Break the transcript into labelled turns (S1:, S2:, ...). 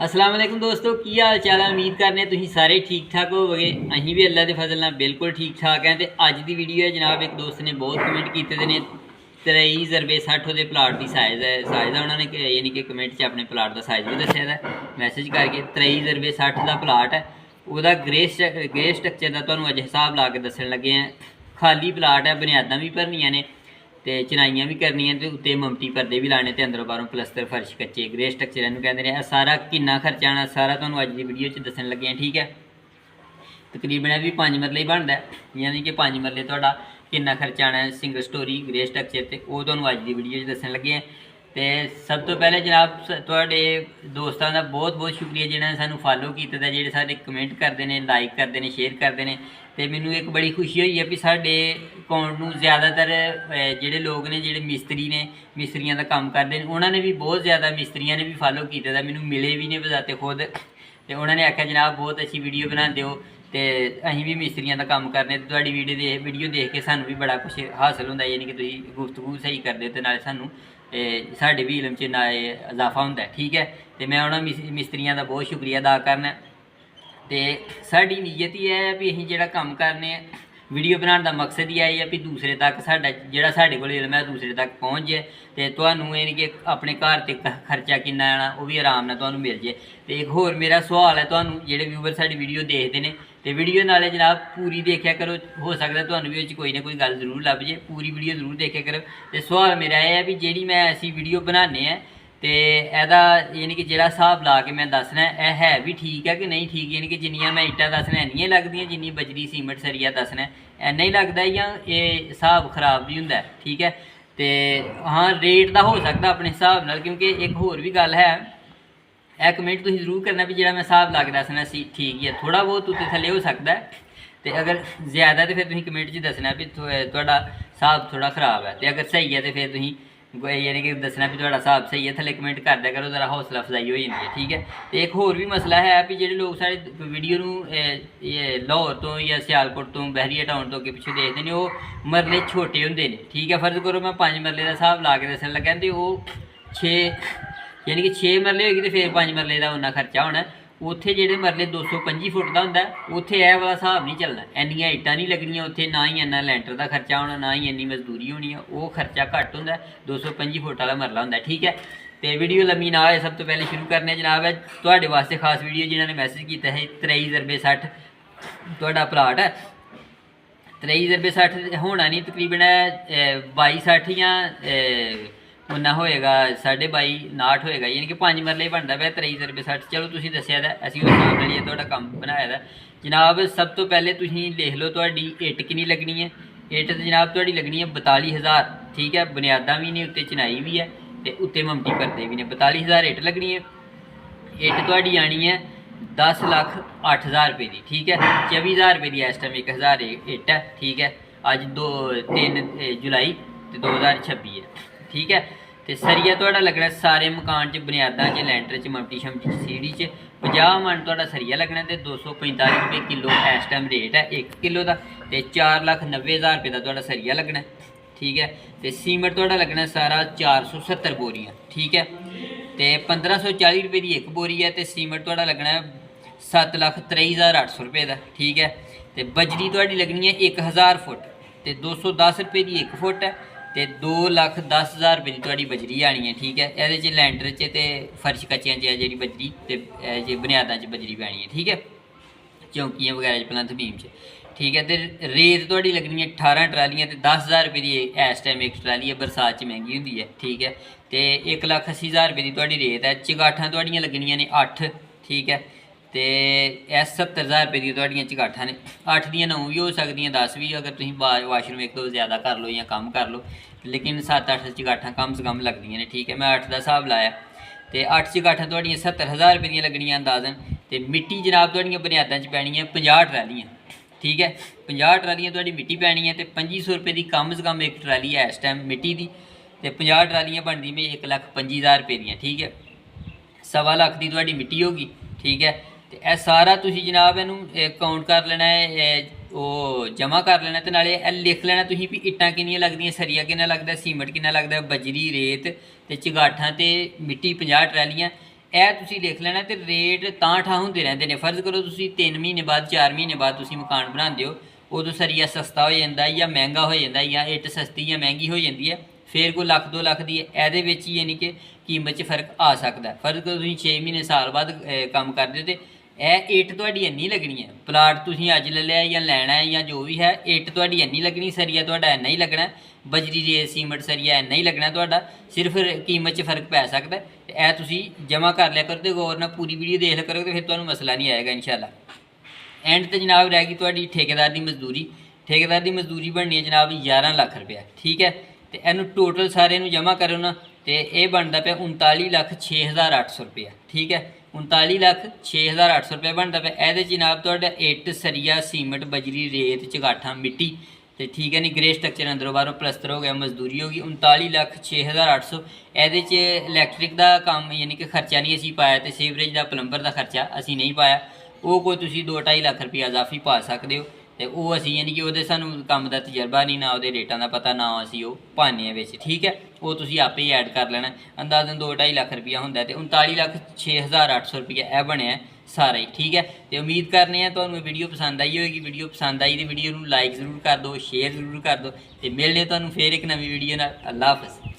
S1: अस्सलाम वालेकुम दोस्तों, की हाल चाल है। उम्मीद करने तुसीं सारे ठीक ठाक होवोगे। असीं भी अल्लाह के फजल नाल बिल्कुल ठीक ठाक हैं। तो अज की वीडियो है जनाब, एक दोस्त ने बहुत कमेंट किए ने 23 ज़रबे 60 वो प्लाट की साइज़ है उन्होंने यानी कि कमेंट च अपने प्लाट का साइज़ भी दस्या है मैसेज करके। 23 ज़रबे 60 का प्लाट है, वह ग्रे स्ट्रक्चर का तुहानूं अज हिसाब ला के दस्सण लगे हैं। खाली प्लाट है, बुनियादां भी भरनियां ने तो चिनाइयां भी करनियां ते उत्ते ममटी परदे भी लाने ते अंदरों बाहरों प्लस्तर फर्श कच्चे ग्रे स्ट्रक्चर इन्हूं कहंदे ने। सारा किन्ना खर्चा आना सारा तुहानूं अज की वीडियो च दस्सण लगे हैं। ठीक है, तकरीबन भी 5 मरले ही बनता है, यानी कि 5 मरले तुहाडा किन्ना खर्चा आना है सिंगल स्टोरी ग्रे स्ट्रक्चर ते वो तुहानूं अज की वीडियो च दस्सण लगे हैं। तो सब तो पहले जनाब तुहाडे दोस्तां दा बहुत बहुत शुक्रिया जिन्होंने सानूं फॉलो किया, जेह्ड़े साडे कमेंट करते हैं, लाइक करते हैं, शेयर करते हैं। तो मैनू एक बड़ी खुशी हुई है भी साडे अकाउंट नूं ज़्यादातर जेह्ड़े लोग ने जेह्ड़े मिस्त्री ने मिस्त्रियां दा कम्म करदे ने उन्होंने भी बहुत ज़्यादा मिस्त्रियां ने भी फॉलो किया। मैनू मिले भी ने बजाते खुद, तो उन्होंने आख्या जनाब बहुत अच्छी वीडियो बनाते हो, तो असीं भी मिस्त्रियां दा कम्म करने, तुहाडी वीडियो देख के सानूं भी बड़ा कुछ हासिल होंदा, यानी कि तुसीं गुफ्तगू सही करदे हो ते नाले सानूं साढ़े भी इलम च ना इजाफा होंदा है। ठीक है, तो मैं उन्होंने मिस्त्रियों का बहुत शुक्रिया अदा करना। तो साड़ी नीयत ही है भी असीं जेह्ड़ा कम्म करने वीडियो बनाने का मकसद ही है भी दूसरे तक साडा जेह्ड़ा साढ़े कोल इलम है दूसरे तक पहुँच जाए, तो तुहानूं यानी कि अपने घर ते खर्चा किन्ना आना वो भी आराम नाल तुहानूं मिल जाए। तो एक होर मेरा सवाल है तुहानूं जेह्ड़े व्यूवर साडी वीडियो देखते हैं, तो वीडियो नाले जनाब पूरी देखा करो, हो सकता तुहानूं भी उस कोई ना कोई गल जरूर लभ जाए, पूरी वीडियो जरूर देखा करो। तो सवाल मेरा यह है भी जी मैं ऐसी वीडियो बनाने तो एदा यानी कि जोड़ा हिसाब ला के मैं दसना है भी ठीक है कि नहीं ठीक, यानी कि जिन्नियां मैं इट्टां दसना इन्नियां लगदियां, जिन्नी बजरी सीमेंट सरिया दसना इन्ना ही लगता है, या ये हिसाब खराब भी होंदा है। ठीक है, तो हाँ रेट का हो सकता अपने हिसाब नाल, क्योंकि एक होर भी गल है कमेंट तुसीं जरूर करना भी जोड़ा मैं हिसाब ला के दसना ठीक ही है, थोड़ा बहुत उत्ते थल्ले हो सकता है, तो अगर ज़्यादा तो फिर तुसीं कमेंट च दसना भी तुहाडा हिसाब थोड़ा खराब है, तो अगर सही है तो फिर तुसीं यानी कि दसना भी तुहाडा हिसाब सही है, थल्ले कमेंट कर दिया करो, जरा हौसला अफजाई हो जाती है। ठीक है, तो एक होर भी मसला है भी जो लोग साढ़े वीडियो लाहौर तो या सियालकोट तो बहरिया टाउन तो अगे पिछे देखते हैं, वो मरले छोटे होंगे ने। ठीक है, फर्ज करो मैं 5 मरले का हिसाब ला के दसन लगा तो वो 6 यानी कि 6 मरले होगी तो फिर 5 मरले का उन्ना खर्चा होना। उत्थे जेह्ड़े मरले 225 फुट का होंदा उत्थे यह वाला हिसाब नहीं चलना, इन्नियां इट्टां नहीं लगनियां उत्थे, ना ही इन्ना लैंटर का खर्चा होना, ना ही इन्नी मजदूरी होनी है, वो खर्चा घट्ट होंदा, 225 फुट वाला मरला होंदा। ठीक है, तो वीडियो लम्मी ना होए, सब तो पहले शुरू करने जनाब है तुहाडे वास्ते खास वीडियो जिन्होंने मैसेज किया है 23 ज़रबे 60 तुहाडा प्लाट है। 23 ज़रबे 60 होना नहीं, तकरीबन 22 60 या उन्ना होएगा 22.5 59 होएगा, यानी कि 5 मरले बनता पाया 23 ज़रबे 60। चलो तुसीं दस्सिया दा असीं उस हिसाब नाल तुहाडा कम्म बनाया दा जनाब। सब तो पहले तुसीं लिख लो तुहाडी इट्ट किन्नी लगनी है। इट्ट तो जनाब तुहाडी लगनी है 42,000। ठीक है, बुनियादां भी ने उत्ते चिनाई भी है तो उत्ते ममटी परदे भी ने, 42,000 इट्ट लगनी है। इट्ट तुहाडी आनी है 10,08,000 रुपये की। ठीक है, 24,000 रुपये की इस टाइम 1,000 इट्ट है। ठीक है, अज 3 जुलाई तो 2026 है। ठीक है, तो सरिया तुहाडा लगना सारे मकान च बुनियादां च लैंटर च ममटी शमटी च सीढ़ी च 50 मन तुहाडा सरिया लगना, तो 245 रुपये किलो इस टाइम रेट है 1 किलो का, तो 4,90,000 रुपये का तुहाडा सरिया लगना। ठीक है, तो सीमेंट तुहाडा लगना सारा 470 बोरियां। ठीक है, तो 1540 रुपये की एक बोरी है, तो सीमेंट तुहाडा लगना 7,23,800 रुपये का। ठीक है, तो बजरी तुहाडी लगनी है 1,000 फुट, तो 210 रुपये की 1 फुट है, तो 2,10,000 रुपये की तुहाडी बजरी आनी है। ठीक है, ये लैंटर च ते फर्श कच्चियां च जी बजरी तो बुनियादां च बजरी पैनी है। ठीक है, चौंकियां वगैरह प्लंथ बीम च। ठीक है, तो रेत तुहाडी लगनी है 18 ट्रालियां, तो 10,000 रुपये की इस टाइम एक ट्राली है, बरसात च महंगी होंदी है। ठीक है, तो 1,80,000 रुपये की तुहाडी रेत है। चगाठां तुहाडियां लगनियां ने 8। ठीक है, तो 70,000 रुपये की तुहाडियां चगाठां ने, 8 दियां 9 भी हो सकदियां 10 भी, अगर तुसीं वाशरूम एक दो ज़्यादा कर लो या कम कर लो, लेकिन 7-8 चगाठां कम से कम लगदियां ने। ठीक है, मैं 8 का हिसाब लाया, तो 8 चगाठां तुहाडियां 70,000 रुपये दियां लगनियां अंदाजन। तो मिट्टी जनाब तुहाडियां बुनियादां च पैनी है 50 ट्रालियां। ठीक है, 50 ट्रालियां तुहाडी मिट्टी पैनी है, तो 2500 रुपये की कम से कम एक ट्राली है इस टाइम मिट्टी की, तो 50 ट्रालियां बनदी में 1,25,000 रुपये दियां। ठीक है, 1.25 लाख की तुहाडी मिट्टी होगी। ठीक है, तो यह सारा तुसीं जनाब इनू काउंट कर लेना है, वो जमा कर लेना, तो नाले लिख लेना तुसीं भी इट्टां किन्नियां लगदियां, सरिया किन्ना लगदा, सीमेंट किन्ना लगदा, बजरी रेत ते चगाठां ते मिट्टी 50 ट्रालियां, ਇਹ ਤੁਸੀਂ ਲਿਖ ਲੈਣਾ। ਤੇ ਰੇਟ ਤਾਂ ਠਾ ਹੁੰਦੇ ਰਹਿੰਦੇ ਨੇ। ਫਰਜ਼ ਕਰੋ ਤੁਸੀਂ 3 ਮਹੀਨੇ ਬਾਅਦ 4 ਮਹੀਨੇ ਬਾਅਦ ਤੁਸੀਂ ਮਕਾਨ ਬਣਾਉਂਦੇ ਹੋ, ਉਦੋਂ ਸਰੀਆ ਸਸਤਾ ਹੋ ਜਾਂਦਾ ਜਾਂ ਮਹਿੰਗਾ ਹੋ ਜਾਂਦਾ, ਜਾਂ ਇੱਟ ਸਸਤੀ ਜਾਂ ਮਹਿੰਗੀ ਹੋ ਜਾਂਦੀ ਹੈ, ਫਿਰ ਕੋਈ ਲੱਖ 2 ਲੱਖ ਦੀ ਇਹਦੇ ਵਿੱਚ ਹੀ ਯਾਨੀ ਕਿ ਕੀਮਤ 'ਚ ਫਰਕ ਆ ਸਕਦਾ। ਫਰਜ਼ ਕਰੋ ਤੁਸੀਂ 6 ਮਹੀਨੇ ਸਾਲ ਬਾਅਦ ਕੰਮ ਕਰਦੇ ਹੋ, ਤੇ ਇਹ ਇੱਟ ਤੁਹਾਡੀ ਇੰਨੀ ਲੱਗਣੀ ਹੈ। ਪਲਾਟ ਤੁਸੀਂ ਅੱਜ ਲੈ ਲਿਆ ਜਾਂ ਲੈਣਾ ਹੈ ਜਾਂ ਜੋ ਵੀ ਹੈ, ਇੱਟ ਤੁਹਾਡੀ ਇੰਨੀ ਲੱਗਣੀ, ਸਰੀਆ ਤੁਹਾਡਾ ਇੰਨਾ ਹੀ ਲੱਗਣਾ, ਬਜਰੀ ਰੇਤ ਸੀਮਟ ਸਰੀਆ ਇੰਨਾ ਹੀ ਲੱਗਣਾ ਤੁਹਾਡਾ, ਸਿਰਫ ਕੀਮਤ 'ਚ ਫਰਕ ਪੈ ਸਕਦਾ। ਤੇ ਇਹ ਤੁਸੀਂ ਜਮ੍ਹਾਂ ਕਰ ਲਿਆ ਕਰੋ ਤੇ ਗੌਰ ਨਾਲ ਪੂਰੀ ਵੀਡੀਓ ਦੇਖ ਲਿਆ ਕਰੋ, ਤੇ ਫਿਰ ਤੁਹਾਨੂੰ ਮਸਲਾ ਨਹੀਂ ਆਏਗਾ ਇਨਸ਼ਾਅੱਲਾ। ਐਂਡ ਤੇ ਜਨਾਬ ਰਹਿ ਗਈ ਤੁਹਾਡੀ ਠੇਕੇਦਾਰ ਦੀ ਮਜ਼ਦੂਰੀ। ਠੇਕੇਦਾਰ ਦੀ ਮਜ਼ਦੂਰੀ ਬਣਨੀ ਹੈ ਜਨਾਬ 11 ਲੱਖ ਰੁਪਇਆ, ਠੀਕ ਹੈ। ਤੇ ਇਹਨੂੰ ਟੋਟਲ ਸਾਰੇ ਨੂੰ ਜਮ੍ਹਾਂ ਕਰੋ ਨਾ, ਤੇ ਇਹ ਬਣਦਾ ਪਿਆ 39,06,800 ਰੁਪਇਆ, ਠੀਕ ਹੈ। 39,06,800 ਰੁਪਇਆ ਬਣਦਾ ਪਿਆ। ਇਹਦੇ 'ਚ ਜਨਾਬ ਤੁਹਾਡਾ ਇੱਟ ਸਰੀਆ ਸੀਮਟ ਬਜਰੀ ਰੇਤ ਚਗਾਠਾਂ ਮਿੱਟੀ, ਤੇ ਠੀਕ ਹੈ ਨਹੀਂ, ਗ੍ਰੇ ਸਟਰਕਚਰ ਅੰਦਰੋਂ ਬਾਹਰੋਂ ਪਲਸਤਰ ਹੋ ਗਿਆ, ਮਜ਼ਦੂਰੀ ਹੋ ਗਈ 39,06,800। ਇਹਦੇ 'ਚ ਇਲੈਕਟ੍ਰਿਕ ਦਾ ਕੰਮ ਯਾਨੀ ਕਿ ਖਰਚਾ ਨਹੀਂ ਅਸੀਂ ਪਾਇਆ, ਤੇ ਸੀਵਰੇਜ ਦਾ ਪਲੰਬਰ ਦਾ ਖਰਚਾ ਅਸੀਂ ਨਹੀਂ ਪਾਇਆ। ਉਹ ਕੋਈ ਤੁਸੀਂ 2-2.5 ਲੱਖ ਰੁਪਇਆ ਇਜ਼ਾਫੀ ਪਾ ਸਕਦੇ ਹੋ, ਤੇ ਉਹ ਅਸੀਂ ਯਾਨੀ ਕਿ ਉਹਦੇ ਸਾਨੂੰ ਕੰਮ ਦਾ ਤਜਰਬਾ ਨਹੀਂ, ਨਾ ਉਹਦੇ ਰੇਟਾਂ ਦਾ ਪਤਾ, ਨਾ ਅਸੀਂ ਉਹ ਪਾਉਂਦੇ ਹਾਂ ਵਿੱਚ, ਠੀਕ ਹੈ। ਉਹ ਤੁਸੀਂ ਆਪੇ ਹੀ ਐਡ ਕਰ ਲੈਣਾ। ਅੰਦਾਜ਼ਨ 2-2.5 ਲੱਖ ਰੁਪਇਆ ਹੁੰਦਾ, ਤੇ 39,06,800 ਰੁਪਇਆ ਇਹ ਬਣਿਆ ਸਾਰਾ ਹੀ, ਠੀਕ ਹੈ। ਤੇ ਉਮੀਦ ਕਰਨੇ ਆ ਤੁਹਾਨੂੰ ਇਹ ਵੀਡੀਓ ਪਸੰਦ ਆਈ ਹੋਏਗੀ। ਵੀਡੀਓ ਪਸੰਦ ਆਈ ਤੇ ਵੀਡੀਓ ਨੂੰ ਲਾਈਕ ਜ਼ਰੂਰ ਕਰ ਦਿਓ, ਸ਼ੇਅਰ ਜ਼ਰੂਰ ਕਰ ਦਿਓ, ਤੇ ਮਿਲਦੇ ਤੁਹਾਨੂੰ ਫੇਰ ਇੱਕ ਨਵੀਂ ਵੀਡੀਓ ਨਾਲ। ਅੱਲਾ ਹਾਫਿਜ਼।